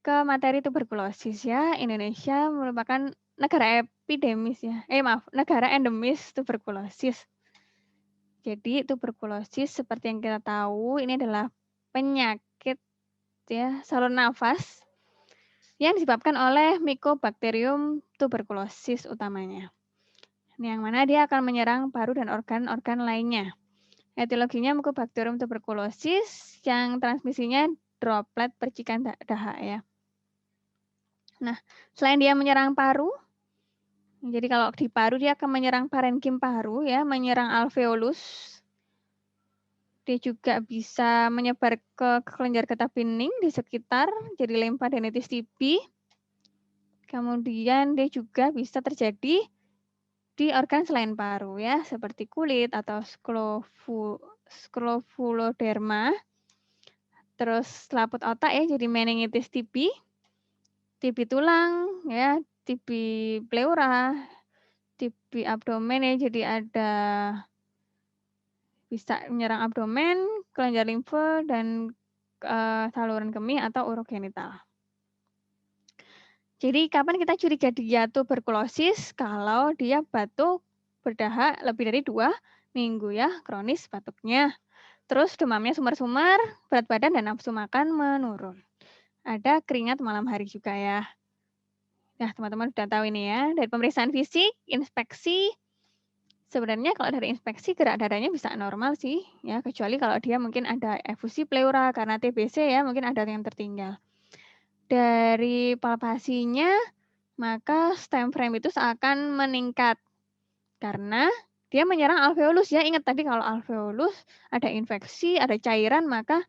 ke materi tuberkulosis ya. Indonesia merupakan negara epidemis ya. Maaf, negara endemis tuberkulosis. Jadi tuberkulosis seperti yang kita tahu ini adalah penyakit ya saluran nafas yang disebabkan oleh Mycobacterium tuberculosis utamanya. Yang mana dia akan menyerang paru dan organ-organ lainnya. Etiologinya Mycobacterium tuberculosis yang transmisinya droplet percikan dahak ya. Nah, selain dia menyerang paru, jadi kalau di paru dia akan menyerang parenkim paru ya, menyerang alveolus. Dia juga bisa menyebar ke kelenjar getah bening di sekitar, jadi limfadenitis TB. Kemudian dia juga bisa terjadi di organ selain paru ya, seperti kulit atau skrofuloderma. Terus selaput otak ya, jadi meningitis TB, TB tulang ya, TB pleura, TB abdomen ya, jadi ada bisa menyerang abdomen, kelenjar limfe, dan saluran kemih atau urogenital. Jadi kapan kita curiga dia tuberkulosis? Kalau dia batuk berdahak lebih dari 2 minggu ya, kronis batuknya. Terus demamnya sumar-sumar, berat badan dan nafsu makan menurun. Ada keringat malam hari juga ya. Nah, teman-teman sudah tahu ini ya. Dari pemeriksaan fisik, inspeksi, sebenarnya kalau dari inspeksi gerak dadanya bisa normal sih, ya kecuali kalau dia mungkin ada efusi pleura karena TBC ya, mungkin ada yang tertinggal. Dari palpasinya, maka stem frame itu akan meningkat karena dia menyerang alveolus ya. Ingat tadi kalau alveolus ada infeksi, ada cairan, maka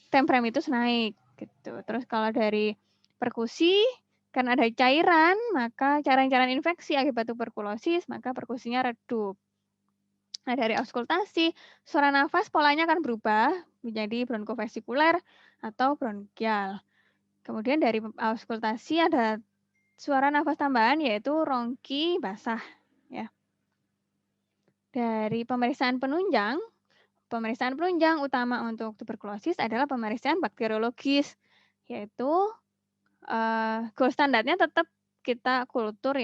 stem frame itu naik gitu. Terus kalau dari perkusi, karena ada cairan, maka cairan-cairan infeksi akibat tuberkulosis, maka perkusinya redup. Nah, dari auskultasi, suara nafas polanya akan berubah menjadi bronkofesikuler atau bronkial. Kemudian dari auskultasi ada suara nafas tambahan yaitu rongki basah. Ya. Dari pemeriksaan penunjang utama untuk tuberkulosis adalah pemeriksaan bakteriologis, yaitu gold standarnya tetap kita kultur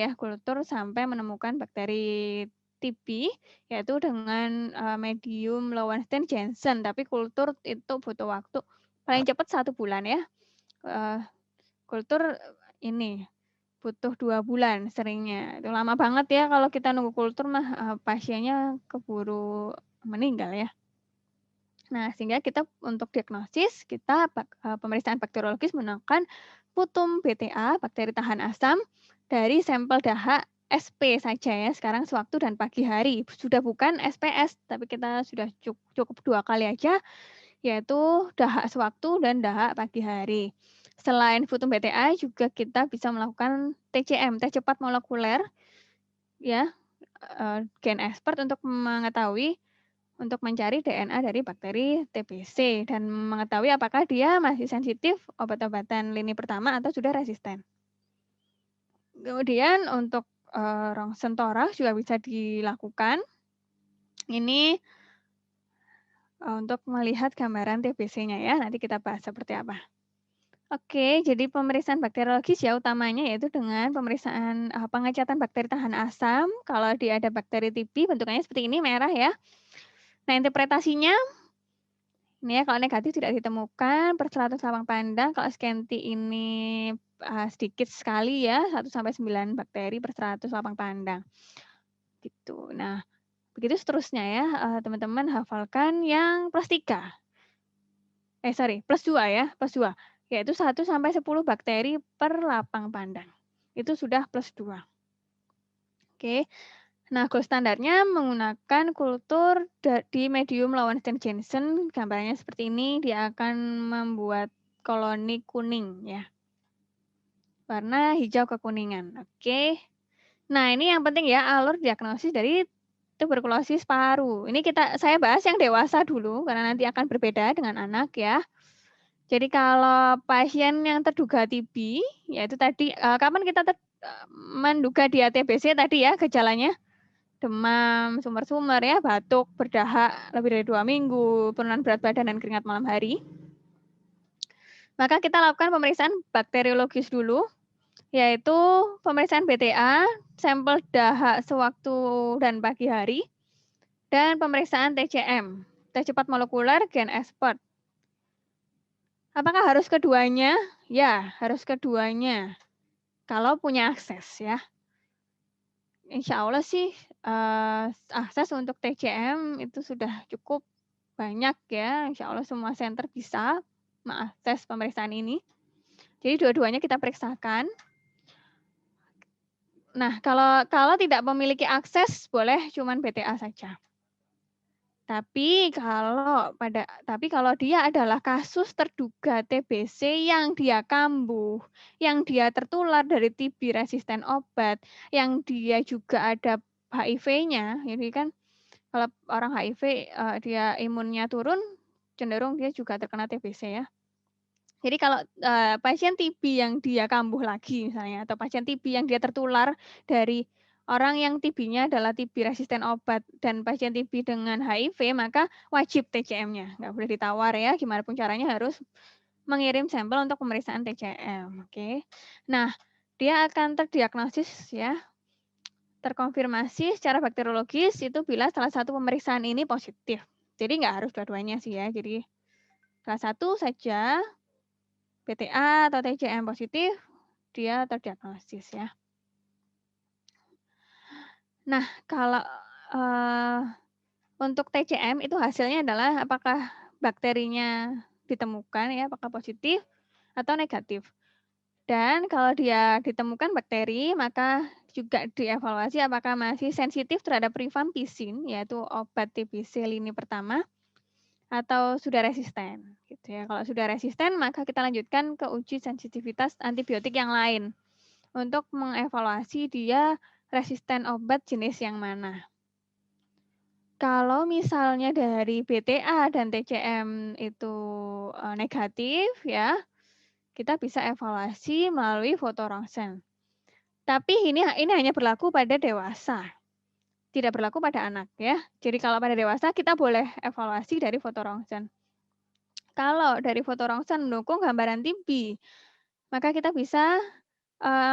sampai menemukan bakteri TB, yaitu dengan medium Lowenstein Janssen, tapi kultur itu butuh waktu paling cepat 1 bulan ya. Kultur ini butuh 2 bulan seringnya. Itu lama banget ya kalau kita nunggu kultur mah pasiennya keburu meninggal ya. Nah, sehingga kita untuk diagnosis, kita pemeriksaan bakteriologis menggunakan putum BTA, bakteri tahan asam, dari sampel dahak SP saja ya, sekarang sewaktu dan pagi hari. Sudah bukan SPS, tapi kita sudah cukup 2 kali aja, yaitu dahak sewaktu dan dahak pagi hari. Selain putum BTA juga kita bisa melakukan TCM, tes cepat molekuler, ya, gen expert untuk mengetahui untuk mencari DNA dari bakteri TBC dan mengetahui apakah dia masih sensitif obat-obatan lini pertama atau sudah resisten. Kemudian untuk rongsen toraks juga bisa dilakukan. Ini untuk melihat gambaran TBC-nya ya, nanti kita bahas seperti apa. Oke, jadi pemeriksaan bakteriologis ya utamanya yaitu dengan pemeriksaan pengecatan bakteri tahan asam. Kalau dia ada bakteri TB bentukannya seperti ini merah ya. Nah, interpretasinya ini ya, kalau negatif tidak ditemukan per 100 lapang pandang, kalau Scanty ini sedikit sekali ya, 1-9 bakteri per 100 lapang pandang. Gitu. Nah, begitu seterusnya ya, teman-teman hafalkan yang plus 3. Plus 2 ya, plus 2. Yaitu 1-10 bakteri per lapang pandang. Itu sudah plus 2. Oke. Nah, gold standarnya menggunakan kultur di medium Lowenstein Janssen, gambarnya seperti ini, dia akan membuat koloni kuning ya. Warna hijau kekuningan. Oke. Nah, ini yang penting ya, alur diagnosis dari tuberkulosis paru. Ini saya bahas yang dewasa dulu karena nanti akan berbeda dengan anak ya. Jadi kalau pasien yang terduga TB, yaitu tadi kapan kita menduga dia TBC tadi ya gejalanya? Demam, sumber-sumber ya, batuk, berdahak lebih dari 2 minggu, penurunan berat badan dan keringat malam hari. Maka kita lakukan pemeriksaan bakteriologis dulu, yaitu pemeriksaan BTA, sampel dahak sewaktu dan pagi hari, dan pemeriksaan TCM, tes cepat molekuler gen expert. Apakah harus keduanya? Ya, harus keduanya. Kalau punya akses ya. Insya Allah sih akses untuk TCM itu sudah cukup banyak ya. Insya Allah semua center bisa mengakses pemeriksaan ini. Jadi dua-duanya kita periksakan. Nah, kalau tidak memiliki akses boleh cuman BTA saja. Tapi kalau dia adalah kasus terduga TBC yang dia kambuh, yang dia tertular dari TB resisten obat, yang dia juga ada HIV-nya, jadi kan kalau orang HIV dia imunnya turun, cenderung dia juga terkena TBC ya. Jadi kalau pasien TB yang dia kambuh lagi misalnya, atau pasien TB yang dia tertular dari orang yang TB-nya adalah TB resisten obat dan pasien TB dengan HIV, maka wajib TCM-nya. Nggak boleh ditawar ya, gimana pun caranya harus mengirim sampel untuk pemeriksaan TCM. Oke. Nah, dia akan terdiagnosis ya, terkonfirmasi secara bakteriologis itu bila salah satu pemeriksaan ini positif. Jadi nggak harus dua-duanya sih ya. Jadi salah satu saja BTA atau TCM positif, dia terdiagnosis ya. Nah, kalau untuk TCM itu hasilnya adalah apakah bakterinya ditemukan ya, apakah positif atau negatif. Dan kalau dia ditemukan bakteri, maka juga dievaluasi apakah masih sensitif terhadap rifampicin, yaitu obat TBC lini pertama, atau sudah resisten. Gitu ya. Kalau sudah resisten, maka kita lanjutkan ke uji sensitivitas antibiotik yang lain untuk mengevaluasi dia resisten obat jenis yang mana. Kalau misalnya dari BTA dan TCM itu negatif ya, kita bisa evaluasi melalui fotorongsen. Tapi ini hanya berlaku pada dewasa, tidak berlaku pada anak ya. Jadi kalau pada dewasa kita boleh evaluasi dari fotorongsen. Kalau dari fotorongsen mendukung gambaran TB, maka kita bisa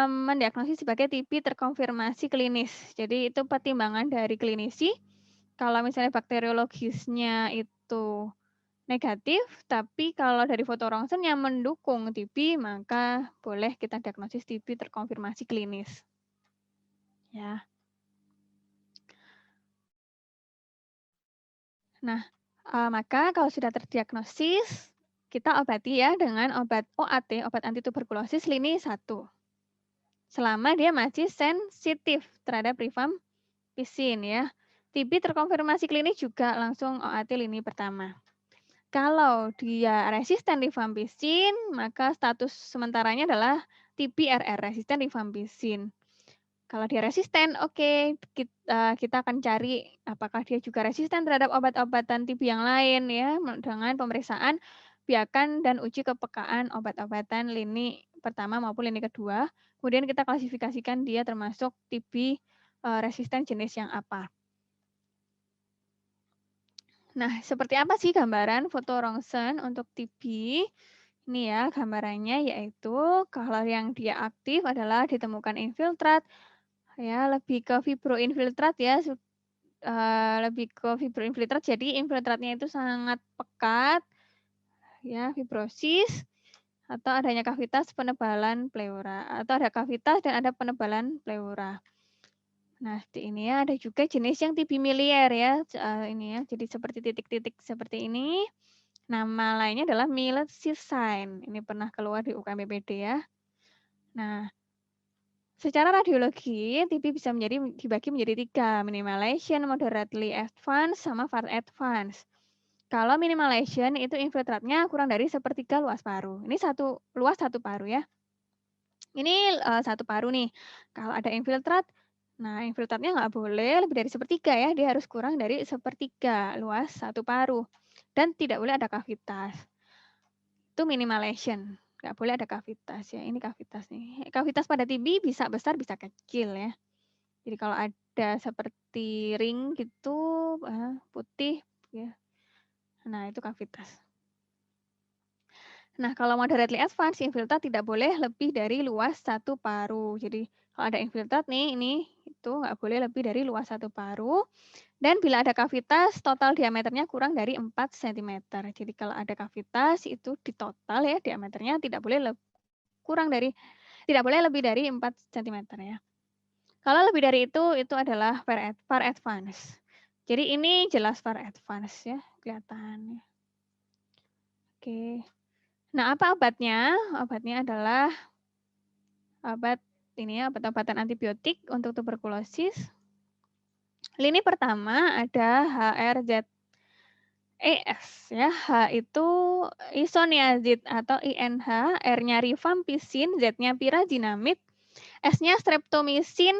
mendiagnosis sebagai TB terkonfirmasi klinis. Jadi itu pertimbangan dari klinisi. Kalau misalnya bakteriologisnya itu negatif, tapi kalau dari fotorongsen yang mendukung TB, maka boleh kita diagnosis TB terkonfirmasi klinis. Ya. Nah, maka kalau sudah terdiagnosis, kita obati ya dengan obat OAT, obat antituberkulosis lini 1. Selama dia masih sensitif terhadap rifampicin ya. TB terkonfirmasi klinis juga langsung OAT lini pertama. Kalau dia resisten rifampicin, maka status sementaranya adalah TB RR, resisten rifampicin. Kalau dia resisten, oke, kita akan cari apakah dia juga resisten terhadap obat-obatan TB yang lain ya, dengan pemeriksaan biakan dan uji kepekaan obat-obatan lini pertama maupun lini kedua. Kemudian kita klasifikasikan dia termasuk TB resisten jenis yang apa. Nah, seperti apa sih gambaran fotorongsen untuk TB? Ini ya gambarannya, yaitu kalau yang dia aktif adalah ditemukan infiltrat, ya lebih ke fibroinfiltrat ya, lebih ke fibroinfiltrat. Jadi infiltratnya itu sangat pekat, ya fibrosis, atau adanya kavitas penebalan pleura, atau ada kavitas dan ada penebalan pleura. Nah, di ini ya ada juga jenis yang TB miliar ya, ini ya, jadi seperti titik-titik seperti ini. Nama lainnya adalah Millet sign. Ini pernah keluar di UKMPPD ya. Nah, secara radiologi, TB bisa dibagi menjadi 3, minimal lesion, moderately advanced, sama far advanced. Kalau minimal lesion itu infiltratnya kurang dari sepertiga luas paru. Ini luas satu paru ya. Ini satu paru nih. Kalau ada infiltrat, nah infiltratnya nggak boleh lebih dari sepertiga ya. Dia harus kurang dari sepertiga luas satu paru. Dan tidak boleh ada kavitas. Itu minimal lesion. Nggak boleh ada kavitas ya. Ini kavitas nih. Kavitas pada TB bisa besar, bisa kecil ya. Jadi kalau ada seperti ring gitu, putih ya. Nah, itu kavitas. Nah, kalau moderately advanced, infiltrat tidak boleh lebih dari luas 1 paru. Jadi, kalau ada infiltrat nih, ini, itu nggak boleh lebih dari luas 1 paru. Dan bila ada kavitas, total diameternya kurang dari 4 cm. Jadi, kalau ada kavitas, itu di total ya, diameternya tidak boleh tidak boleh lebih dari 4 cm ya. Kalau lebih dari itu adalah far advance. Jadi, ini jelas far advance ya, kelihatannya. Oke. Nah, apa obatnya? Obatnya adalah obat-obatan antibiotik untuk tuberkulosis. Lini pertama ada HRZES ya. H itu isoniazid atau INH, R-nya rifampicin, Z-nya pyrazinamid, S-nya streptomycin,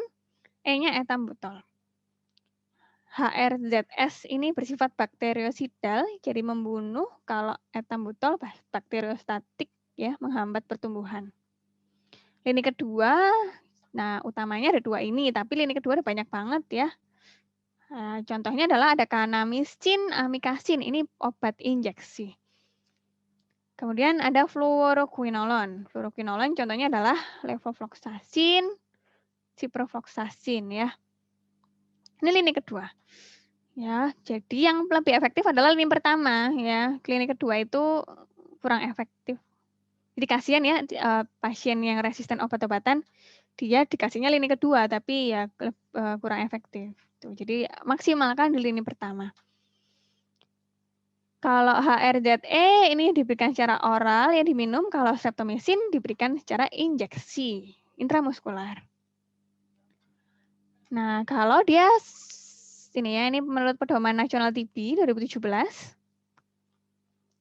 E-nya ethambutol. HRZS ini bersifat bakteriosidal, jadi membunuh. Kalau ethambutol bakteriostatik ya, menghambat pertumbuhan. Lini kedua, nah utamanya ada 2 ini, tapi lini kedua ada banyak banget ya. Contohnya adalah ada kanamycin, amikacin, ini obat injeksi. Kemudian ada fluoroquinolone. Fluoroquinolone contohnya adalah levofloxacin, ciprofloxacin ya. Ini lini kedua. Ya, jadi yang lebih efektif adalah lini pertama ya. Lini kedua itu kurang efektif. Jadi kasihan ya pasien yang resisten obat-obatan, dia dikasihnya lini kedua tapi ya kurang efektif. Tuh, jadi maksimalkan di lini pertama. Kalau HRZE ini diberikan secara oral yang diminum, kalau streptomycin diberikan secara injeksi intramuskular. Nah, kalau dia ini menurut Pedoman Nasional TB 2017,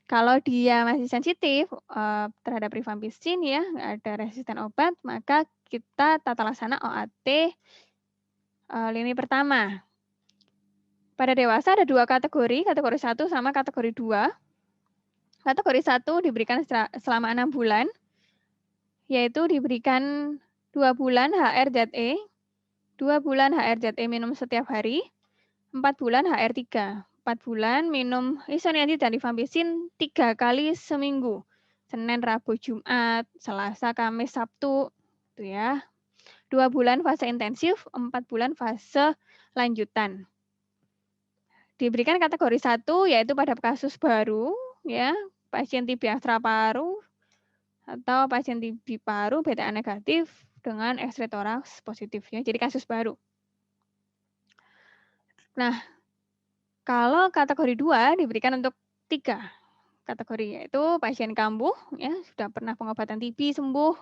kalau dia masih sensitif terhadap rifampicin ya, nggak ada resisten obat, maka kita tata laksana OAT lini pertama. Pada dewasa ada 2 kategori 1 sama kategori 2. Kategori 1 diberikan selama 6 bulan, yaitu diberikan 2 bulan HRZE, 2 bulan HRZE minum setiap hari, 4 bulan HR3. 4 bulan minum isoniazid dan rifampicin 3 kali seminggu. Senin, Rabu, Jumat, Selasa, Kamis, Sabtu. Itu ya. 2 bulan fase intensif, 4 bulan fase lanjutan. Diberikan kategori 1 yaitu pada kasus baru ya, pasien TB ekstra paru atau pasien TB paru beta negatif dengan X-ray toraks positif ya. Jadi kasus baru. Nah, kalau kategori 2 diberikan untuk 3 kategori, yaitu pasien kambuh, ya sudah pernah pengobatan TB sembuh,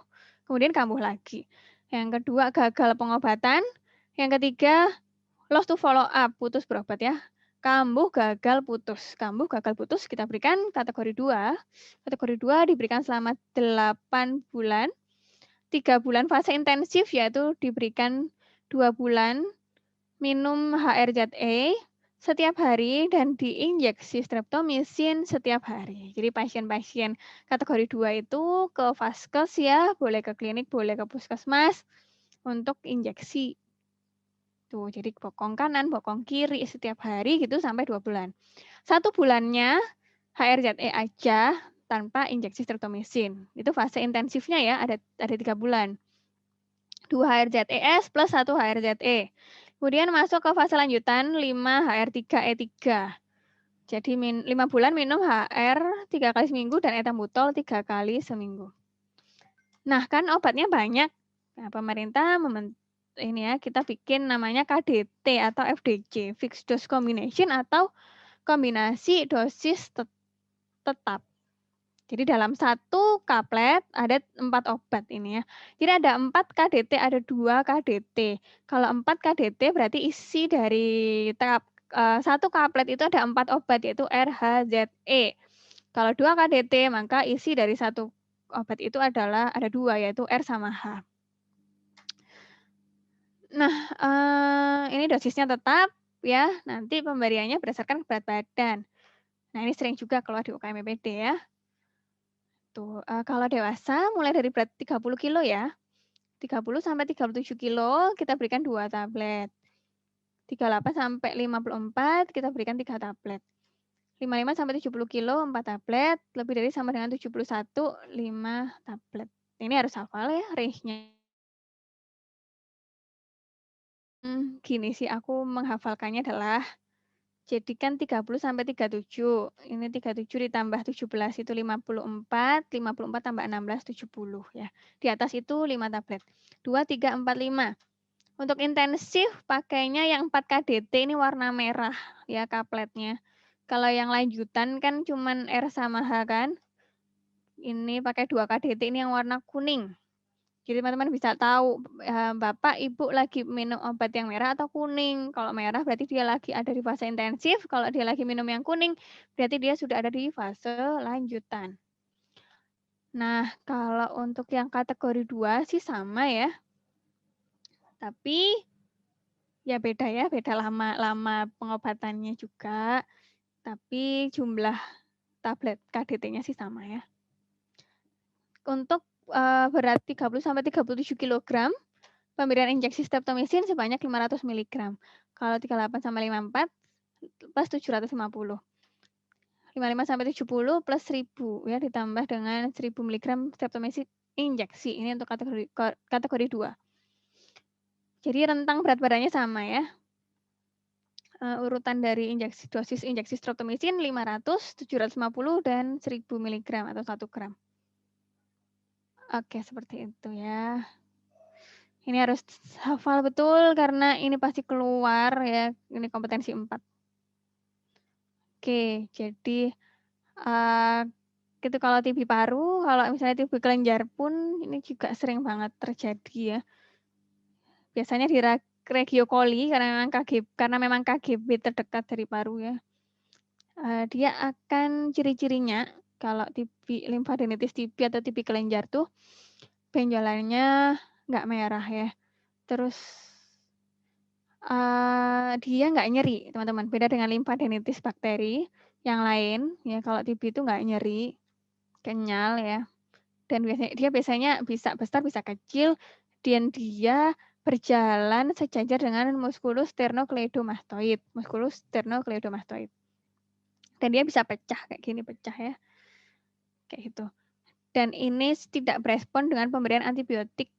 kemudian kambuh lagi. Yang kedua gagal pengobatan, yang ketiga lost to follow up, putus berobat ya. Kambuh gagal putus kita berikan kategori 2. Kategori 2 diberikan selama 8 bulan, 3 bulan fase intensif yaitu diberikan 2 bulan minum HRZE setiap hari dan diinjeksi streptomycin setiap hari. Jadi pasien-pasien kategori 2 itu ke vaskes ya, boleh ke klinik, boleh ke puskesmas untuk injeksi. Tuh, jadi bokong kanan, bokong kiri setiap hari gitu sampai 2 bulan. 1 bulannya HRZE aja tanpa injeksi streptomycin. Itu fase intensifnya ya, ada 3 bulan. 2 HRZES plus 1 HRZE. Kemudian masuk ke fase lanjutan 5 HR3E3. Jadi 5 bulan minum HR 3 kali seminggu dan ethambutol 3 kali seminggu. Nah, kan obatnya banyak. Nah, pemerintah kita bikin namanya KDT atau FDC, fixed dose combination atau kombinasi dosis tetap. Jadi dalam 1 kaplet ada 4 obat ini ya. Jadi ada 4 KDT, ada 2 KDT. Kalau 4 KDT berarti isi dari 1 kaplet itu ada 4 obat yaitu RHZE. Kalau 2 KDT maka isi dari 1 obat itu adalah ada 2 yaitu R sama H. Nah, ini dosisnya tetap ya. Nanti pemberiannya berdasarkan berat badan. Nah, ini sering juga keluar di UKMPD ya. Tuh, kalau dewasa mulai dari berat 30 kilo ya, 30 sampai 37 kilo kita berikan 2 tablet. 38 sampai 54 kita berikan 3 tablet. 55 sampai 70 kilo 4 tablet, lebih dari sama dengan 71 5 tablet. Ini harus hafal ya range-nya. Gini sih aku menghafalkannya adalah jadi kan 30 sampai 37. Ini 37 ditambah 17 itu 54, 54 tambah 16 70 ya. Di atas itu 5 tablet. 2, 3, 4, 5. Untuk intensif pakainya yang 4 KDT ini warna merah ya kapletnya. Kalau yang lanjutan kan cuman R sama H kan. Ini pakai 2 KDT ini yang warna kuning. Jadi teman-teman bisa tahu, Bapak, Ibu lagi minum obat yang merah atau kuning. Kalau merah berarti dia lagi ada di fase intensif, kalau dia lagi minum yang kuning, berarti dia sudah ada di fase lanjutan. Nah, kalau untuk yang kategori 2 sih sama ya. Tapi ya beda ya, beda lama pengobatannya juga. Tapi jumlah tablet KDT-nya sih sama ya. Untuk berat 30 sampai 37 kg, pemberian injeksi streptomycin sebanyak 500 mg. Kalau 38 sampai 54 plus 750. 55 sampai 70 plus 1000 ya ditambah dengan 1000 mg streptomycin injeksi. Ini untuk kategori 2. Jadi rentang berat badannya sama ya. Urutan dari dosis injeksi streptomycin 500, 750 dan 1000 mg atau 1 gram. Oke, seperti itu ya. Ini harus hafal betul karena ini pasti keluar ya, ini kompetensi 4. Oke, jadi gitu kalau TB paru, kalau misalnya TB kelenjar pun ini juga sering banget terjadi ya. Biasanya di regio coli karena memang KGB terdekat dari paru ya. Dia akan ciri-cirinya kalau TB limfadenitis TB atau TB kelenjar tuh benjolannya nggak merah ya. Terus dia nggak nyeri, teman-teman. Beda dengan limfadenitis bakteri yang lain, ya kalau TB itu nggak nyeri, kenyal ya. Dan dia biasanya bisa besar, bisa kecil, dan dia berjalan sejajar dengan musculus sternocleidomastoid. Musculus sternocleidomastoid. Dan dia bisa pecah, kayak gini pecah ya. Kayak gitu. Dan ini tidak berespon dengan pemberian antibiotik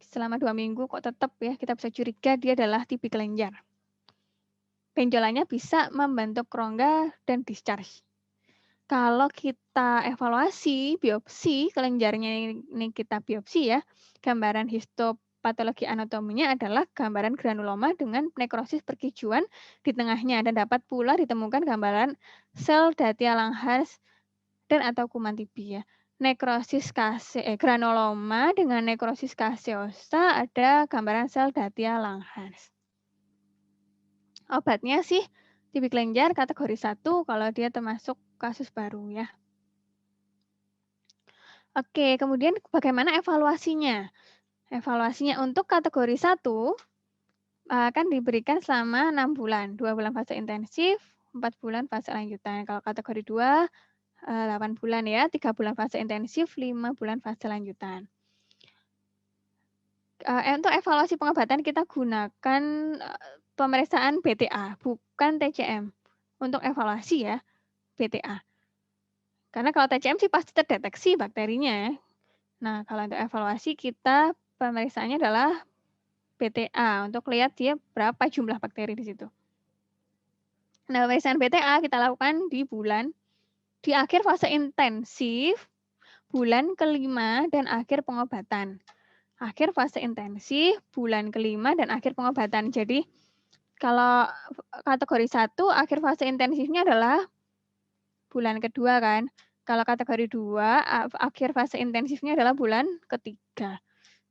selama 2 minggu, kok tetap ya kita bisa curiga dia adalah TB kelenjar. Benjolannya bisa membentuk rongga dan discharge. Kalau kita evaluasi biopsi kelenjarnya ini kita biopsi ya, gambaran histopatologi anatominya adalah gambaran granuloma dengan nekrosis perkijuan di tengahnya dan dapat pula ditemukan gambaran sel Datia Langhans dan atau kuman TB ya. Nekrosis granuloma dengan nekrosis caseosa ada gambaran sel Datia Langhans. Obatnya sih TB kelenjar kategori 1 kalau dia termasuk kasus baru ya. Oke, kemudian bagaimana evaluasinya? Evaluasinya untuk kategori 1 akan diberikan selama 6 bulan. 2 bulan fase intensif, 4 bulan fase lanjutan. Kalau kategori 2, 8 bulan ya, 3 bulan fase intensif, 5 bulan fase lanjutan. Untuk evaluasi pengobatan kita gunakan pemeriksaan BTA, bukan TCM. Untuk evaluasi ya, BTA. Karena kalau TCM sih pasti terdeteksi bakterinya. Nah, kalau untuk evaluasi kita pemeriksaannya adalah BTA untuk lihat dia berapa jumlah bakteri di situ. Nah, pemeriksaan BTA kita lakukan di akhir fase intensif, bulan ke-5 dan akhir pengobatan. Akhir fase intensif, bulan ke-5 dan akhir pengobatan. Jadi, kalau kategori 1, akhir fase intensifnya adalah bulan kedua kan. Kalau kategori 2, akhir fase intensifnya adalah bulan ketiga.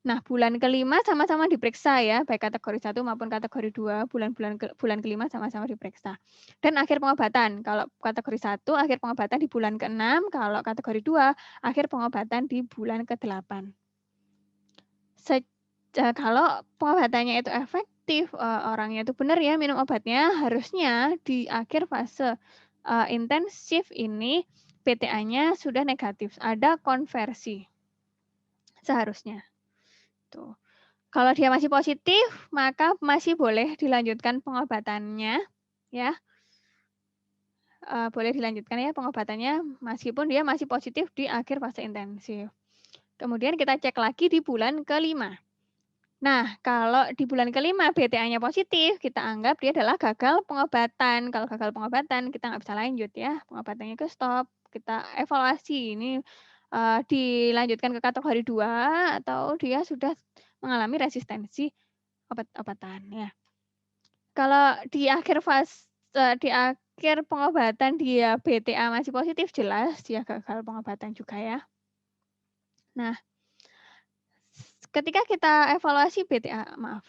Nah, bulan ke-5 sama-sama diperiksa ya, baik kategori 1 maupun kategori 2, bulan ke-5 sama-sama diperiksa. Dan akhir pengobatan, kalau kategori 1, akhir pengobatan di bulan ke-6, kalau kategori 2, akhir pengobatan di bulan ke-8. Kalau pengobatannya itu efektif, orangnya itu benar ya minum obatnya, harusnya di akhir fase intensif ini PTA-nya sudah negatif, ada konversi. Seharusnya. Tuh. Kalau dia masih positif, maka masih boleh dilanjutkan pengobatannya, ya. boleh dilanjutkan ya pengobatannya meskipun dia masih positif di akhir fase intensif. Kemudian kita cek lagi di bulan ke-5. Nah, kalau di bulan ke-5 BTA-nya positif, kita anggap dia adalah gagal pengobatan. Kalau gagal pengobatan, kita nggak bisa lanjut ya, pengobatannya ke stop. Kita evaluasi ini dilanjutkan ke kategori 2 atau dia sudah mengalami resistensi obat-obatan ya. Kalau di akhir pengobatan dia BTA masih positif, jelas dia gagal pengobatan juga ya. Nah, ketika kita evaluasi BTA, maaf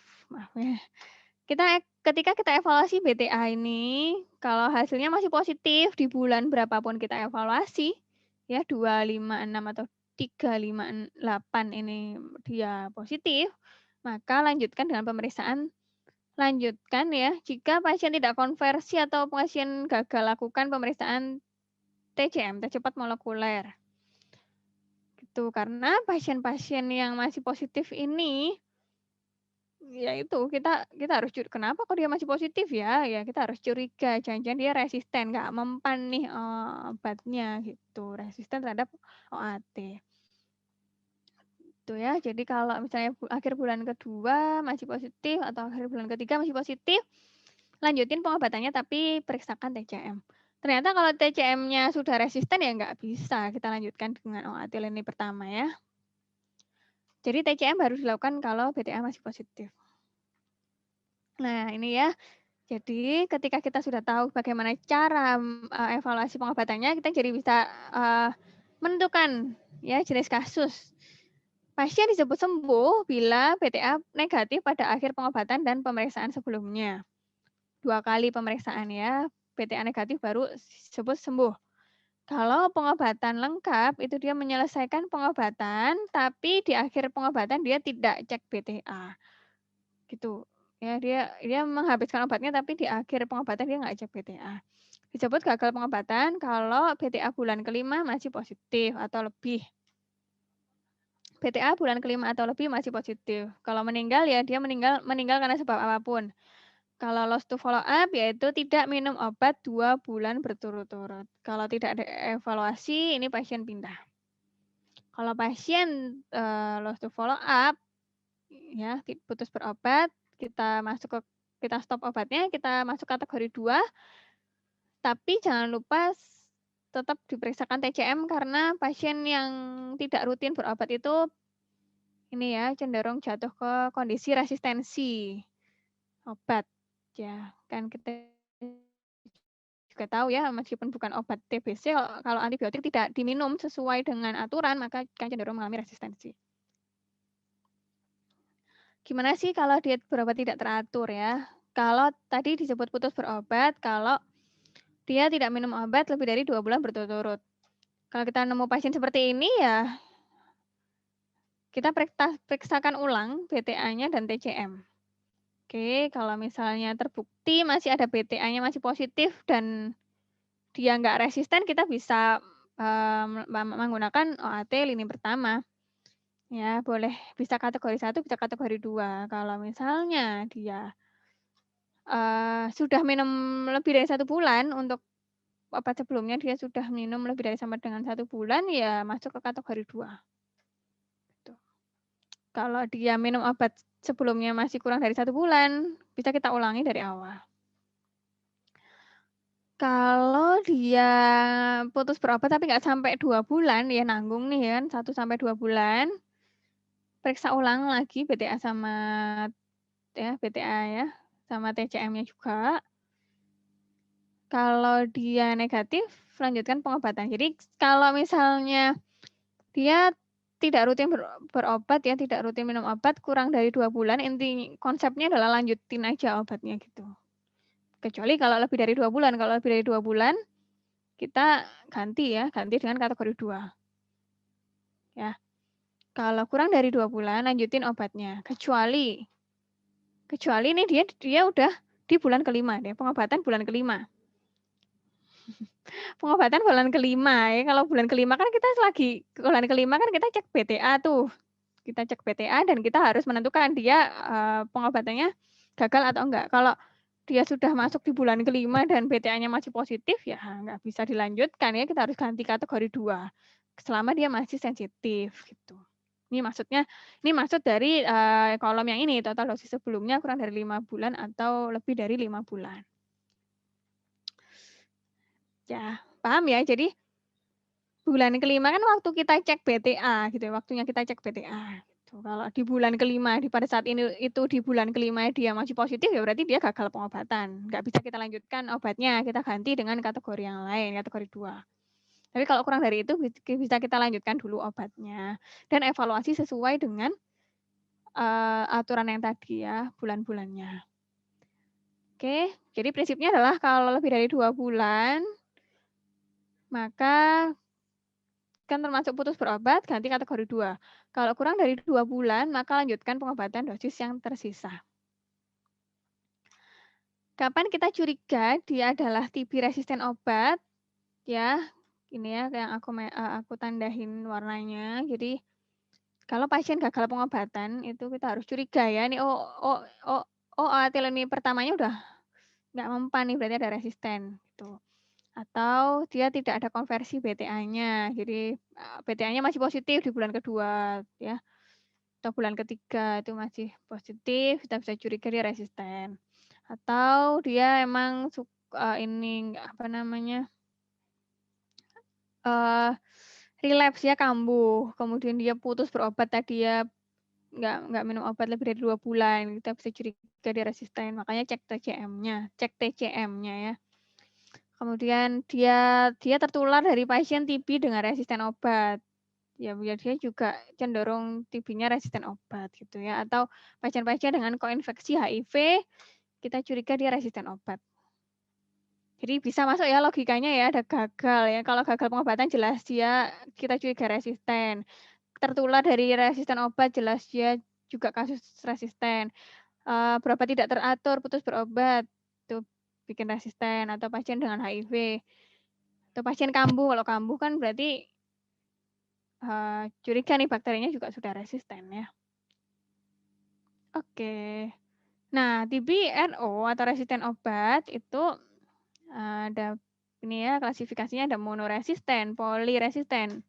ya. Ketika kita evaluasi BTA ini, kalau hasilnya masih positif di bulan berapapun kita evaluasi, ya 2, 5, 6 atau 3, 5, 8 ini dia positif, maka lanjutkan dengan pemeriksaan lanjutkan ya, jika pasien tidak konversi atau pasien gagal lakukan pemeriksaan TCM, tes cepat molekuler. Gitu, karena pasien-pasien yang masih positif ini, ya itu kita harus kenapa kok dia masih positif ya? Ya kita harus curiga, jangan-jangan dia resisten, nggak mempan nih obatnya gitu, resisten terhadap OAT. Itu ya, jadi kalau misalnya akhir bulan kedua masih positif atau akhir bulan ketiga masih positif, lanjutin pengobatannya tapi periksakan TCM. Ternyata kalau TCM-nya sudah resisten ya nggak bisa kita lanjutkan dengan OAT lini pertama ya. Jadi TCM baru dilakukan kalau BTA masih positif. Nah ini ya, jadi ketika kita sudah tahu bagaimana cara evaluasi pengobatannya, kita jadi bisa menentukan ya jenis kasus. Pasien disebut sembuh bila BTA negatif pada akhir pengobatan dan pemeriksaan sebelumnya. 2 kali pemeriksaan ya, BTA negatif baru disebut sembuh. Kalau pengobatan lengkap, itu dia menyelesaikan pengobatan, tapi di akhir pengobatan dia tidak cek BTA. Gitu. Ya, dia menghabiskan obatnya, tapi di akhir pengobatan dia nggak cek BTA. Disebut gagal pengobatan kalau BTA bulan ke-5 masih positif atau lebih. BTA bulan ke-5 atau lebih masih positif. Kalau meninggal ya dia meninggal karena sebab apapun. Kalau lost to follow up yaitu tidak minum obat 2 bulan berturut-turut. Kalau tidak ada evaluasi ini pasien pindah. Kalau pasien lost to follow up ya putus berobat, kita stop obatnya, kita masuk kategori 2. Tapi jangan lupa tetap diperiksakan TCM karena pasien yang tidak rutin berobat itu ini ya cenderung jatuh ke kondisi resistensi obat ya. Kan kita juga tahu ya meskipun bukan obat TBC kalau antibiotik tidak diminum sesuai dengan aturan maka kan cenderung mengalami resistensi. Gimana sih kalau diet berobat tidak teratur ya? Kalau tadi disebut putus berobat kalau dia tidak minum obat lebih dari 2 bulan berturut-turut. Kalau kita nemu pasien seperti ini ya kita periksakan ulang BTA-nya dan TCM. Oke, kalau misalnya terbukti masih ada BTA-nya masih positif dan dia nggak resisten, kita bisa menggunakan OAT lini pertama. Ya, boleh bisa kategori 1, bisa kategori 2. Kalau misalnya dia sudah minum lebih dari 1 bulan untuk obat sebelumnya dia sudah minum lebih dari sama dengan 1 bulan, ya masuk ke kategori 2. Gitu. Kalau dia minum obat sebelumnya masih kurang dari 1 bulan, bisa kita ulangi dari awal. Kalau dia putus berobat tapi nggak sampai 2 bulan, ya nanggung nih kan, 1 sampai 2 bulan, periksa ulang lagi BTA sama BTA ya, sama TCM-nya juga. Kalau dia negatif, lanjutkan pengobatan. Jadi kalau misalnya dia tidak rutin berobat ya, tidak rutin minum obat kurang dari 2 bulan, konsepnya adalah lanjutin aja obatnya gitu. Kecuali kalau lebih dari 2 bulan. Kalau lebih dari 2 bulan, kita ganti dengan kategori 2. Ya. Kalau kurang dari 2 bulan, lanjutin obatnya. Kecuali ini dia udah di bulan ke-5 deh, pengobatan bulan ke-5. Pengobatan bulan ke-5 ya, kalau bulan ke-5 kan bulan ke-5 kan kita cek BTA tuh. Kita cek BTA dan kita harus menentukan dia pengobatannya gagal atau enggak. Kalau dia sudah masuk di bulan kelima dan BTA-nya masih positif, ya nggak bisa dilanjutkan ya, kita harus ganti kategori 2 selama dia masih sensitif gitu. Ini maksud dari kolom yang ini, total dosis sebelumnya kurang dari 5 bulan atau lebih dari 5 bulan. Ya, paham ya? Jadi bulan kelima kan waktu kita cek BTA gitu ya, waktunya kita cek BTA gitu. Kalau di bulan kelima, pada saat ini itu di bulan kelima dia masih positif, ya berarti dia gagal pengobatan. Nggak bisa kita lanjutkan obatnya, kita ganti dengan kategori yang lain, kategori 2. Tapi kalau kurang dari itu bisa kita lanjutkan dulu obatnya dan evaluasi sesuai dengan aturan yang tadi ya, bulan-bulannya. Oke, jadi prinsipnya adalah kalau lebih dari 2 bulan, maka kan termasuk putus berobat, ganti kategori 2. Kalau kurang dari 2 bulan, maka lanjutkan pengobatan dosis yang tersisa. Kapan kita curiga dia adalah TB resisten obat? Ya, ini ya yang aku tandain warnanya. Jadi kalau pasien gagal pengobatan itu kita harus curiga ya. Ini telomer pertamanya udah nggak mempan nih, berarti ada resisten gitu. Atau dia tidak ada konversi BTA-nya. Jadi BTA-nya masih positif di bulan kedua ya. Atau bulan ketiga itu masih positif, kita bisa curiga dia resisten. Atau dia emang relapse ya, kambuh, kemudian dia putus berobat tadi ya, nggak minum obat lebih dari 2 bulan, kita bisa curiga dia resisten, makanya cek TCM-nya ya. Kemudian dia tertular dari pasien TB dengan resisten obat. Ya dia juga cenderung TB-nya resisten obat gitu ya. Atau pasien-pasien dengan koinfeksi HIV, kita curiga dia resisten obat. Jadi bisa masuk ya logikanya ya, ada gagal ya. Kalau gagal pengobatan jelas dia kita curiga resisten. Tertular dari resisten obat jelas dia juga kasus resisten. Berobat tidak teratur, putus berobat, itu bikin resisten. Atau pasien dengan HIV. Atau pasien kambuh, kalau kambuh kan berarti curiga nih bakterinya juga sudah resisten ya. Oke. Nah, TB-RO atau resisten obat itu ada ini ya, klasifikasinya ada monoresisten, poliresisten,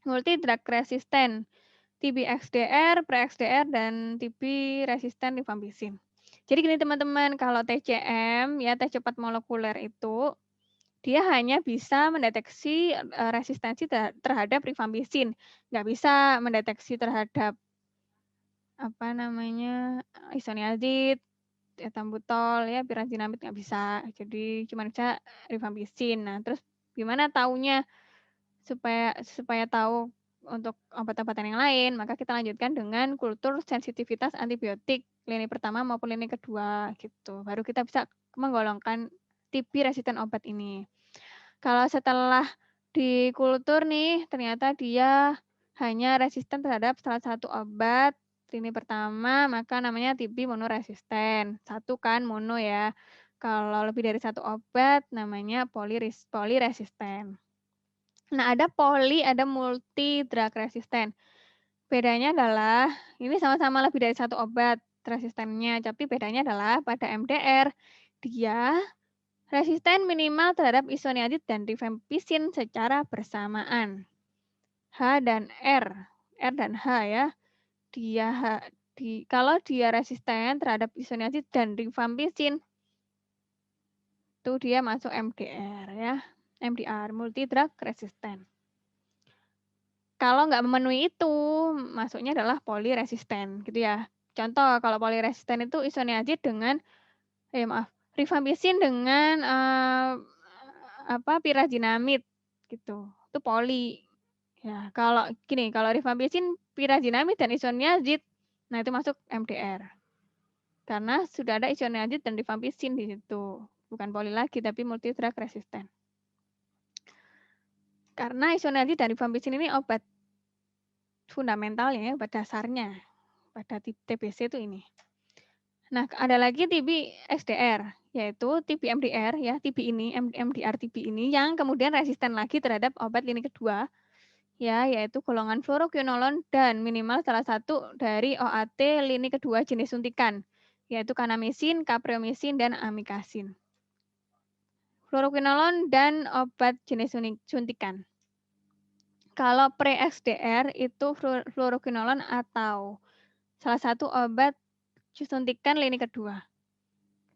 multidrug resisten, TB XDR, pre-XDR, dan TB resisten rifampicin. Jadi gini teman-teman, kalau TCM ya, tes cepat molekuler itu dia hanya bisa mendeteksi resistensi terhadap rifampicin, nggak bisa mendeteksi terhadap isoniazid, ethambutol ya, pirazanamid nggak bisa. Jadi cuma bisa rifampicin. Nah, terus gimana taunya supaya tahu untuk obat-obatan yang lain, maka kita lanjutkan dengan kultur sensitivitas antibiotik lini pertama maupun lini kedua gitu. Baru kita bisa menggolongkan TB resisten obat ini. Kalau setelah dikultur nih, ternyata dia hanya resisten terhadap salah satu obat lini pertama, maka namanya TB monoresisten. Satu kan mono ya. Kalau lebih dari satu obat, namanya poliresisten. Nah, ada ada multi drug resisten. Bedanya adalah, ini sama-sama lebih dari satu obat resistennya, tapi bedanya adalah pada MDR, dia resisten minimal terhadap isoniazid dan rifampicin secara bersamaan. H dan R dan H ya. Kalau dia resisten terhadap isoniazid dan rifampicin, itu dia masuk MDR ya. MDR, multi drug resistant. Kalau nggak memenuhi itu, masuknya adalah poliresisten gitu ya. Contoh, kalau poliresisten itu isoniazid dengan rifampicin dengan pirazanamid gitu. Itu poli. Ya, kalau rifampicin, pirazanamid dan isoniazid, nah itu masuk MDR. Karena sudah ada isoniazid dan rifampicin di situ. Bukan poli lagi, tapi multi drug resistant. Karena isoniazid dan rifampicin ini obat fundamentalnya, obat dasarnya pada TBC itu ini. Nah, ada lagi TB XDR, yaitu TB MDR ya, MDR TB ini yang kemudian resisten lagi terhadap obat lini kedua, ya, yaitu golongan fluoroquinolone dan minimal salah satu dari OAT lini kedua jenis suntikan. yaitu kanamisin, kapreomisin, dan amikasin. Fluoroquinolone dan obat jenis suntikan. Kalau pre-XDR itu fluoroquinolone atau salah satu obat suntikan lini kedua.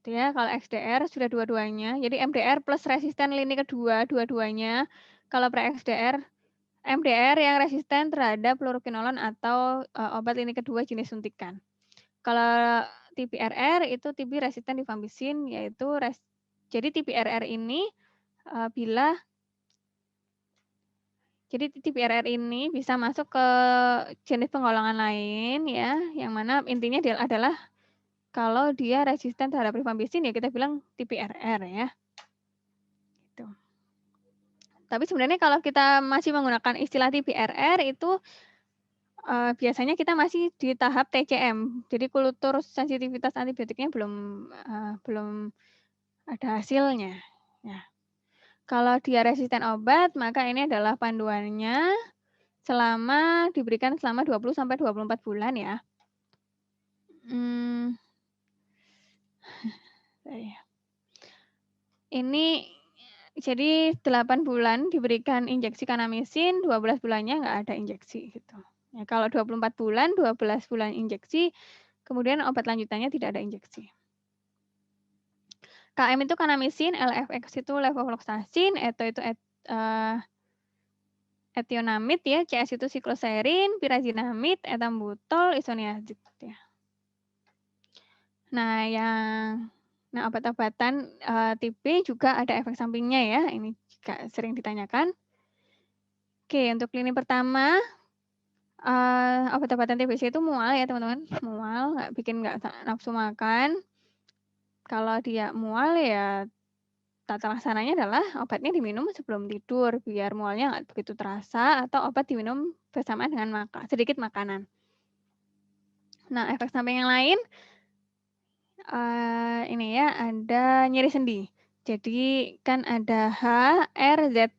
Gitu ya, kalau XDR sudah dua-duanya. Jadi MDR plus resisten lini kedua, dua-duanya. Kalau pre-XDR, MDR yang resisten terhadap fluoroquinolone atau obat lini kedua jenis suntikan. Kalau TPRR itu TB resisten rifampicin, yaitu jadi TPRR ini jadi TPRR ini bisa masuk ke jenis penggolongan lain ya, yang mana intinya adalah kalau dia resisten terhadap rifampicin ya kita bilang TPRR ya. Gitu. Tapi sebenarnya kalau kita masih menggunakan istilah TPRR itu biasanya kita masih di tahap TCM. Jadi kultur sensitivitas antibiotiknya belum ada hasilnya. Ya. Kalau dia resisten obat, maka ini adalah panduannya diberikan selama 20 sampai 24 bulan ya. Ini jadi 8 bulan diberikan injeksi kanamisin, 12 bulannya nggak ada injeksi gitu. Ya, kalau 24 bulan, 12 bulan injeksi, kemudian obat lanjutannya tidak ada injeksi. KM itu kanamisin, LFX itu levofloxacin, ETO itu etionamid ya, CS itu sikloserin, pirazinamid, etambutol, isoniazid ya. Nah, obat-obatan TB juga ada efek sampingnya ya, ini juga sering ditanyakan. Oke, untuk lini pertama, obat-obatan TBC itu mual ya teman-teman, mual, nggak nafsu makan. Kalau dia mual ya tata laksananya adalah obatnya diminum sebelum tidur biar mualnya nggak begitu terasa, atau obat diminum bersamaan dengan sedikit makanan. Nah, efek samping yang lain ini ya, ada nyeri sendi. Jadi kan ada HRZE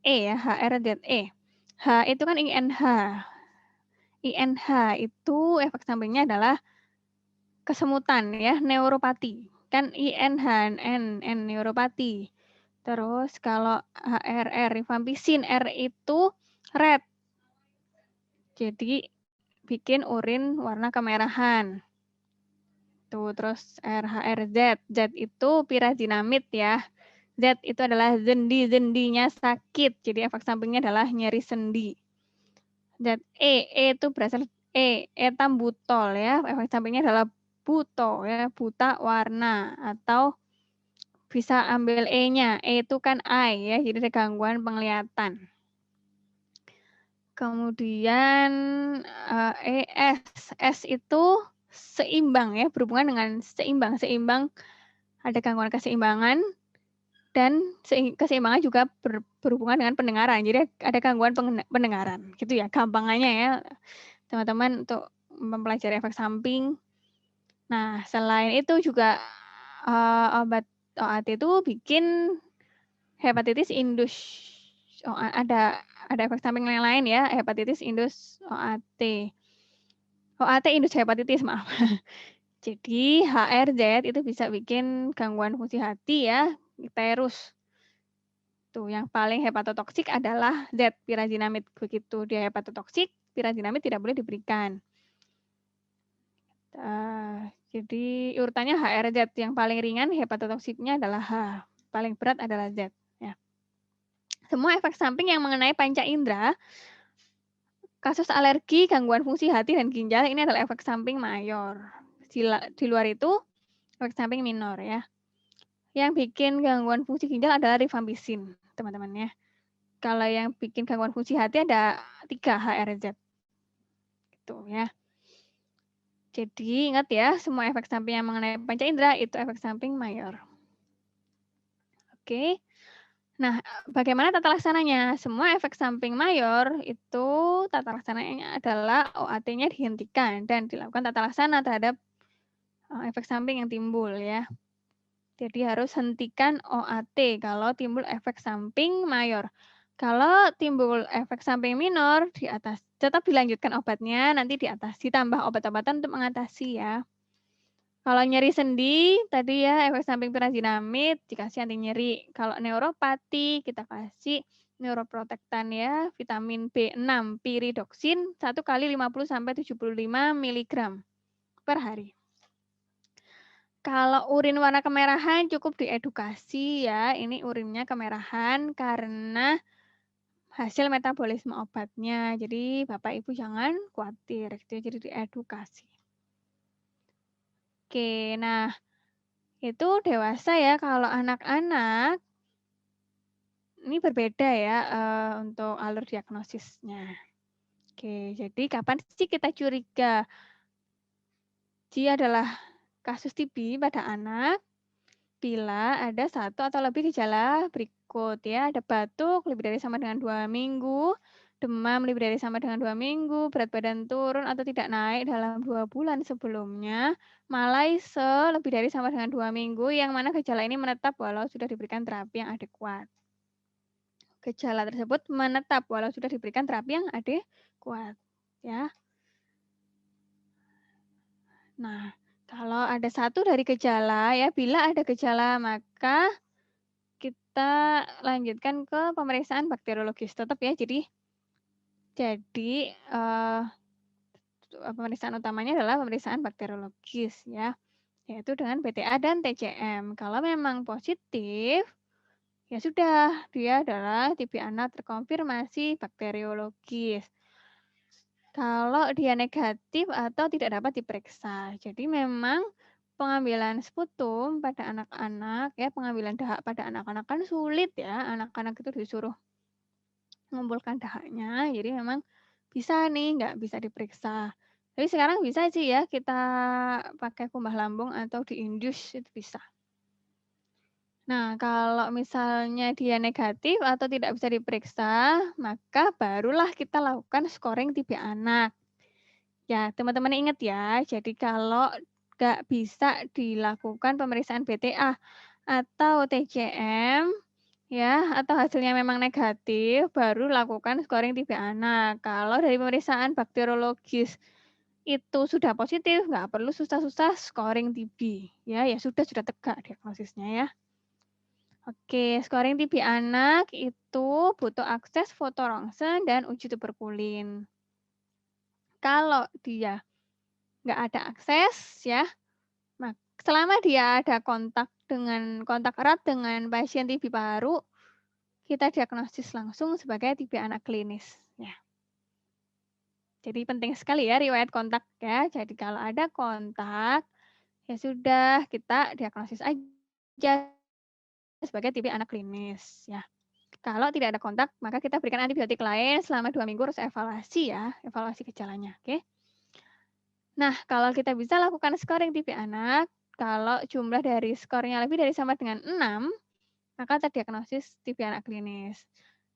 ya, HRZE. H itu kan INH. INH itu efek sampingnya adalah kesemutan ya, neuropati. Kan INH, N neuropati. Terus kalau HRR, rifampicin, R itu red. Jadi bikin urin warna kemerahan. Tuh, terus RHRZ, Z itu pirazinamid ya. Z itu adalah sendinya sakit, jadi efek sampingnya adalah nyeri sendi. E itu berasal etambutol ya, efek sampingnya adalah buto ya, buta warna, atau bisa ambil E-nya, E itu kan eye ya, jadi ada gangguan penglihatan. Kemudian S itu seimbang ya, berhubungan dengan seimbang, ada gangguan keseimbangan, dan keseimbangan juga berhubungan dengan pendengaran. Jadi ada gangguan pendengaran, gitu ya, gampangannya ya, teman-teman untuk mempelajari efek samping. Nah, selain itu juga obat OAT itu bikin hepatitis indus. Ada efek samping yang lain ya, hepatitis indus OAT. OAT indus hepatitis, maaf. Jadi HRZ itu bisa bikin gangguan fungsi hati ya, terus. Tuh, yang paling hepatotoksik adalah Z, pirazinamid. Begitu dia hepatotoksik, pirazinamid tidak boleh diberikan. Jadi urutannya HRZ, yang paling ringan hepatotoksiknya adalah H, paling berat adalah Z. Ya. Semua efek samping yang mengenai panca indera, kasus alergi, gangguan fungsi hati dan ginjal, ini adalah efek samping mayor. Di luar itu, efek samping minor ya. Yang bikin gangguan fungsi ginjal adalah rifampicin, teman-teman ya. Kalau yang bikin gangguan fungsi hati ada 3 HRZ. Gitu ya. Jadi ingat ya, semua efek samping yang mengenai panca indera itu efek samping mayor. Oke. Nah, bagaimana tata laksananya? Semua efek samping mayor itu tata laksananya adalah OAT-nya dihentikan dan dilakukan tata laksana terhadap efek samping yang timbul ya. Jadi harus hentikan OAT kalau timbul efek samping mayor. Kalau timbul efek samping minor, di atas tetap dilanjutkan obatnya, nanti di atas ditambah obat-obatan untuk mengatasi ya. Kalau nyeri sendi, tadi ya efek samping pirazanamid dikasih anti nyeri. Kalau neuropati kita kasih neuroprotektan ya, vitamin B6, pyridoxine 1 kali 50 sampai 75 miligram per hari. Kalau urin warna kemerahan cukup diedukasi ya, ini urinnya kemerahan karena hasil metabolisme obatnya. Jadi Bapak Ibu jangan khawatir gitu ya, jadi diedukasi. Oke, nah itu dewasa ya, kalau anak-anak ini berbeda ya, untuk alur diagnosisnya. Oke, jadi kapan sih kita curiga dia adalah kasus TB pada anak? Bila ada 1 atau lebih gejala berikut ya, ada batuk lebih dari sama dengan 2 minggu, demam lebih dari sama dengan 2 minggu, berat badan turun atau tidak naik dalam 2 bulan sebelumnya, malaise lebih dari sama dengan 2 minggu, yang mana gejala ini menetap walau sudah diberikan terapi yang adekuat. Gejala tersebut menetap walau sudah diberikan terapi yang adekuat, ya. Nah, kalau ada 1 dari gejala ya, bila ada gejala maka kita lanjutkan ke pemeriksaan bakteriologis tetap ya. Jadi, pemeriksaan utamanya adalah pemeriksaan bakteriologis ya, yaitu dengan PTA dan TCM. Kalau memang positif, ya sudah, dia adalah TB anak terkonfirmasi bakteriologis. Kalau dia negatif atau tidak dapat diperiksa. Jadi memang pengambilan sputum pada anak-anak ya, pengambilan dahak pada anak-anak kan sulit ya, anak-anak itu disuruh mengumpulkan dahaknya, jadi memang bisa nih, nggak bisa diperiksa. Tapi sekarang bisa sih ya, kita pakai kumbah lambung atau diindus, itu bisa. Nah, kalau misalnya dia negatif atau tidak bisa diperiksa, maka barulah kita lakukan scoring TB anak. Ya, teman-teman ingat ya, jadi kalau nggak bisa dilakukan pemeriksaan BTA atau TCM, ya, atau hasilnya memang negatif, baru lakukan scoring TB anak. Kalau dari pemeriksaan bakteriologis itu sudah positif, nggak perlu susah-susah scoring TB. Ya sudah tegak diagnosisnya ya. Oke, scoring TB anak itu butuh akses foto rongsen dan uji tuberkulin. Kalau dia nggak ada akses ya, selama dia ada kontak erat dengan pasien TB paru, kita diagnosis langsung sebagai TB anak klinis ya. Jadi penting sekali ya riwayat kontak ya. Jadi kalau ada kontak, ya sudah kita diagnosis aja sebagai TB anak klinis ya. Kalau tidak ada kontak, maka kita berikan antibiotik lain selama 2 minggu terus evaluasi ya, evaluasi gejalanya, oke. Nah, kalau kita bisa lakukan scoring TB anak, kalau jumlah dari skornya lebih dari sama dengan 6, maka terdiagnosis TB anak klinis.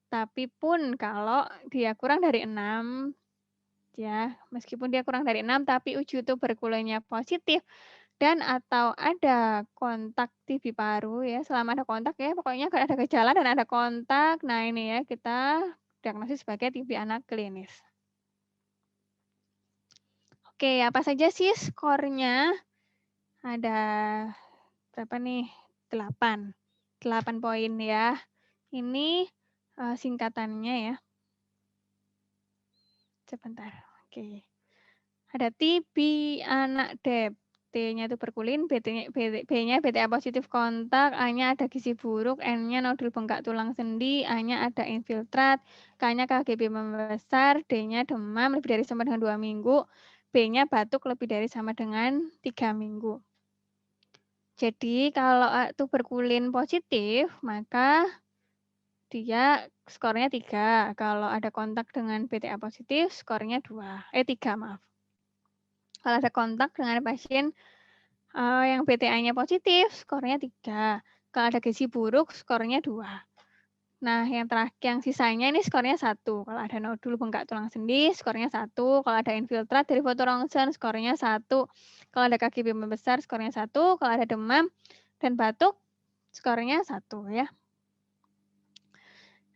Tapi pun kalau dia kurang dari 6, ya, meskipun dia kurang dari 6, tapi uji tuberkulinnya positif dan atau ada kontak TB paru ya, selama ada kontak ya, pokoknya kalau ada gejala dan ada kontak, nah ini ya kita diagnosis sebagai TB anak klinis. Oke, apa saja sih skornya? Ada berapa nih? 8. 8 poin ya. Ini singkatannya ya. Sebentar. Oke. Ada TB anak DEB. T-nya tuberkulin, B-nya BTA positif kontak, A-nya ada gizi buruk, N-nya nodul bengkak tulang sendi, A-nya ada infiltrat, K-nya KGB membesar, D-nya demam lebih dari sama dengan 2 minggu, B-nya batuk lebih dari sama dengan 3 minggu. Jadi kalau tuberkulin positif, maka dia skornya 3. Kalau ada kontak dengan BTA positif, skornya 3, maaf. Kalau ada kontak dengan pasien yang BTA-nya positif, skornya 3. Kalau ada gizi buruk, skornya 2. Nah, yang sisanya ini skornya 1. Kalau ada nodul bengkak tulang sendi, skornya 1. Kalau ada infiltrat dari foto rongsen, skornya 1. Kalau ada KGB membesar, skornya 1. Kalau ada demam dan batuk, skornya 1 ya.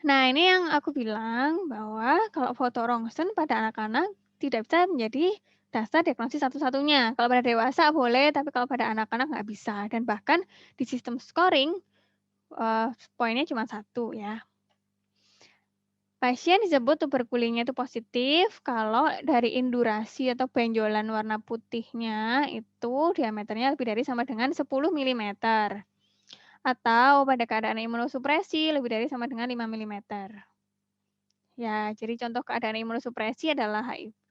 Nah, ini yang aku bilang bahwa kalau foto rongsen pada anak-anak tidak bisa menjadi dasar diagnosis satu-satunya. Kalau pada dewasa boleh, tapi kalau pada anak-anak nggak bisa. Dan bahkan di sistem scoring, poinnya cuma 1 ya. Pasien disebut tuberkulinnya itu positif kalau dari indurasi atau benjolan warna putihnya itu diameternya lebih dari sama dengan 10 milimeter. Atau pada keadaan imunosupresi lebih dari sama dengan 5 milimeter. Ya, jadi contoh keadaan imunosupresi adalah HIV,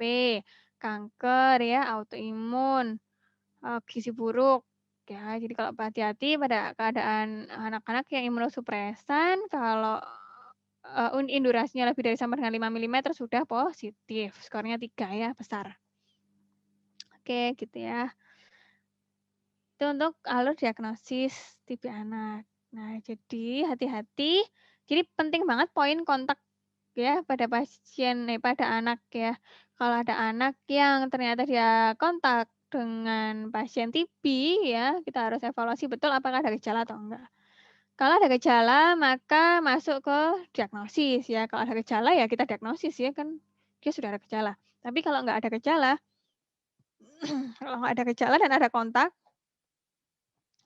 kanker ya, autoimun, gizi buruk. Ya, jadi kalau hati-hati pada keadaan anak-anak yang imunosupresan kalau, indurasinya lebih dari sama dengan 5 milimeter sudah positif, skornya 3 ya, besar. Oke, gitu ya. Itu untuk alur diagnosis TB anak. Nah, jadi hati-hati, jadi penting banget poin kontak ya pada pasien pada anak ya. Kalau ada anak yang ternyata dia kontak dengan pasien TB ya, kita harus evaluasi betul apakah ada gejala atau enggak. Kalau ada gejala maka masuk ke diagnosis ya. Kalau ada gejala ya kita diagnosis ya kan dia sudah ada gejala. Tapi kalau nggak ada gejala, kalau nggak ada gejala dan ada kontak,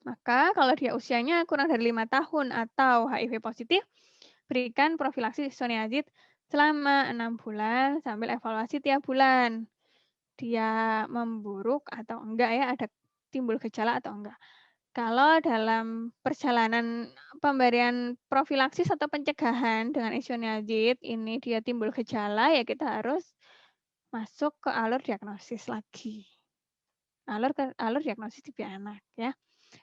maka kalau dia usianya kurang dari 5 tahun atau HIV positif, berikan profilaksis isoniazid selama 6 bulan sambil evaluasi tiap bulan. Dia memburuk atau enggak ya, ada timbul gejala atau enggak. Kalau dalam perjalanan pemberian profilaksis atau pencegahan dengan isoniazid ini dia timbul gejala, ya kita harus masuk ke alur diagnosis lagi. Alur diagnosis TB anak ya.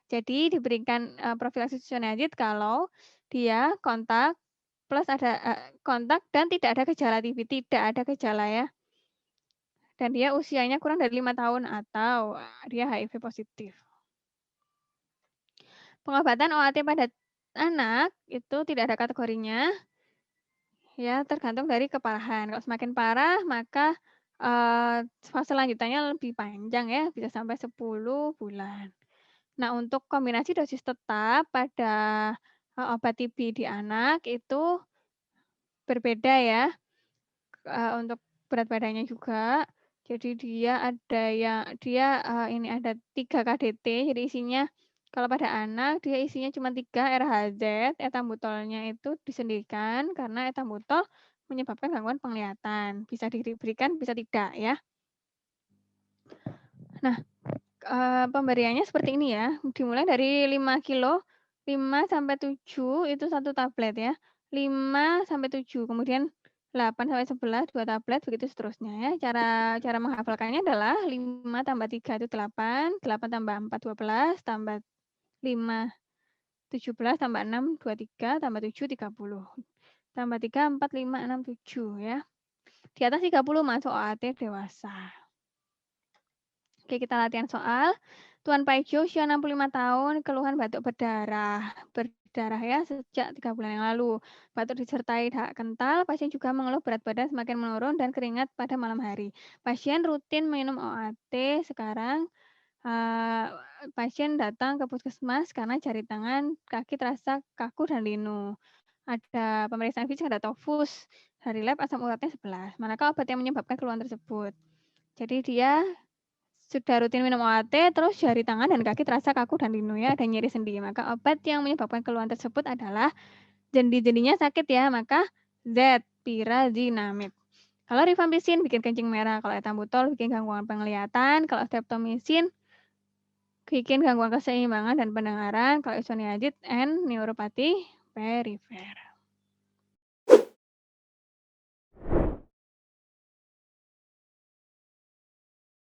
Jadi diberikan, profilaksis isoniazid kalau dia kontak plus ada, kontak dan tidak ada gejala TB, tidak ada gejala ya. Dan dia usianya kurang dari 5 tahun atau, dia HIV positif. Pengobatan OAT pada anak itu tidak ada kategorinya, ya tergantung dari keparahan. Kalau semakin parah maka, fase lanjutannya lebih panjang ya, bisa sampai 10 bulan. Nah, untuk kombinasi dosis tetap pada, obat TB di anak itu berbeda ya, untuk berat badannya juga. Jadi ini ada 3 KDT, jadi isinya kalau pada anak dia isinya cuma 3 RHZ, etambutolnya itu disendirikan karena etambutol menyebabkan gangguan penglihatan, bisa diberikan bisa tidak ya. Nah, pemberiannya seperti ini ya, dimulai dari 5 kilo, 5 sampai 7 itu 1 tablet ya, 5 sampai 7, kemudian 8 sampai 11 2 tablet, begitu seterusnya ya. Cara cara menghafalkannya adalah 5 tambah 3 itu 8, 8 tambah 4 12, tambah 5 17, tambah 6 23, tambah 7 30, tambah 3 4 5 6 7 ya. Di atas 30 masuk OAT dewasa. Oke, kita latihan soal. Tuan Paijo usia 65 tahun, keluhan batuk berdarah. Berdarah ya sejak 3 bulan yang lalu. Batuk disertai dahak kental, pasien juga mengeluh berat badan semakin menurun dan keringat pada malam hari. Pasien rutin minum OAT, sekarang pasien datang ke puskesmas karena jari tangan, kaki terasa kaku dan linu. Ada pemeriksaan fisik, ada tofus, dari lab asam uratnya 11. Manakah obat yang menyebabkan keluhan tersebut? Jadi dia sudah rutin minum OAT, terus jari tangan dan kaki terasa kaku dan linu ya, ada nyeri sendi. Maka obat yang menyebabkan keluhan tersebut adalah sendi-sendinya sakit ya, maka Z, pyrazinamide. Kalau rifampicin bikin kencing merah, kalau etambutol bikin gangguan penglihatan, kalau streptomycin bikin gangguan keseimbangan dan pendengaran, kalau isoniazid and neuropati perifer.